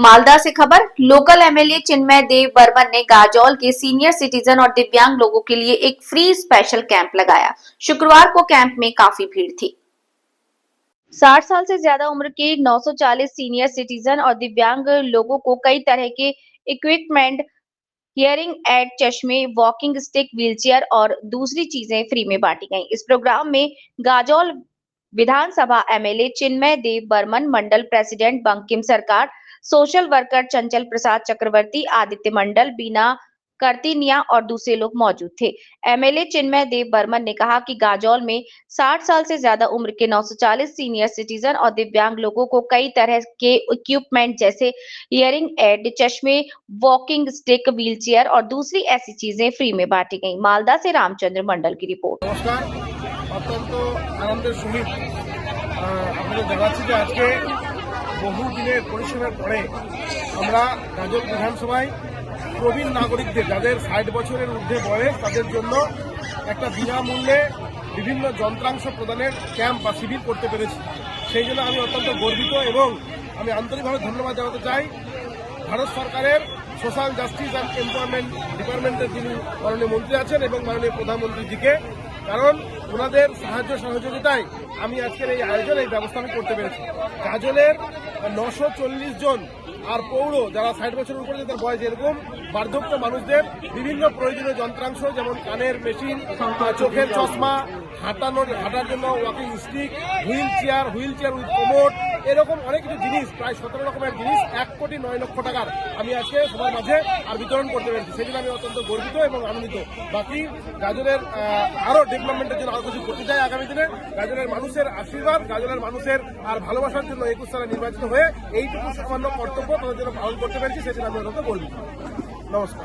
मालदा से खबर। Local MLA चिन्मय देव बर्मन ने गाजौल के सीनियर सिटीजन और दिव्यांग लोगों के लिए एक फ्री स्पेशल कैंप लगाया। शुक्रवार को कैंप में काफी भीड़ थी। 60 साल से ज्यादा उम्र के 940 सीनियर सिटीजन और दिव्यांग लोगों को कई तरह के इक्विपमेंट, हियरिंग एड चश्मे, वॉकिंग स्टिक, व्हीलचेयर और दूसरी चीजें फ्री में बांटी गईं। इस प्रोग्राम में गाजौल विधानसभा एमएलए चिन्मय देव बर्मन, मंडल प्रेसिडेंट बंकिम सरकार, सोशल वर्कर चंचल प्रसाद चक्रवर्ती, आदित्य मंडल, बीना कर्तिनिया और दूसरे लोग मौजूद थे। एमएलए चिन्मय देव बर्मन ने कहा कि गाजौल में 60 साल से ज्यादा उम्र के 940 सीनियर सिटीजन और दिव्यांग लोगों को कई तरह के इक्विपमेंट जैसे हियरिंग एड, चश्मे, वॉकिंग स्टिक, व्हीलचेयर और दूसरी ऐसी चीजें फ्री में बांटी गई। मालदा से रामचंद्र मंडल की रिपोर्ट। नमस्कार, অত্যন্ত আনন্দের সহিত আপনাদের জানাচ্ছি যে আজকে বহু দিনের পরিশ্রমের পরে আমরা গাজল বিধানসভায় প্রবীণ নাগরিকদের যাদের 60 বছরের ঊর্ধ্বে বয়স তাদের জন্য একটা বিনামূল্যে বিভিন্ন যন্ত্রাংশ প্রদানের ক্যাম্প বা শিবির করতে পেরেছি। সেই জন্য আমি অত্যন্ত গর্বিত এবং আমি আন্তরিকভাবে ধন্যবাদ জানাতে চাই ভারত সরকারের সোশ্যাল জাস্টিস অ্যান্ড এমপ্লয়মেন্ট ডিপার্টমেন্টের যিনি মাননীয় মন্ত্রী আছেন এবং মাননীয় প্রধানমন্ত্রীজিকে, কারণ ওনাদের সাহায্য সহযোগিতায় আমি আজকের এই আয়োজন, এই ব্যবস্থা আমি করতে পেরেছি। গাজলের 940 জন আর পৌর যারা 60 বছরের উপরে যাদের বয়স, এরকম বার্ধক্য মানুষদের বিভিন্ন প্রয়োজনীয় যন্ত্রাংশ যেমন কানের মেশিন, চোখের চশমা, হাঁটার জন্য walking stick, wheel chair with commode, এরকম অনেক কিছু জিনিস, প্রায় 17 রকমের জিনিস 1,09,00,000 টাকার আমি আজকে সবার মাঝে আর বিতরণ করতে পেরেছি। সেজন্য আমি অত্যন্ত গর্বিত এবং আনন্দিত। বাকি গাজলের আরো ডেভেলপমেন্টের জন্য আরো কিছু করতে চাই আগামী দিনে। গাজলের মানুষের আশীর্বাদ, গাজলের মানুষের আর ভালোবাসার জন্য 21 সালে নির্বাচিত হয়ে এইটুকু সামান্য কর্তব্য তাদের জন্য পালন করতে পেরেছি, সেজন্য আমি অত্যন্ত গর্বিত। নমস্কার।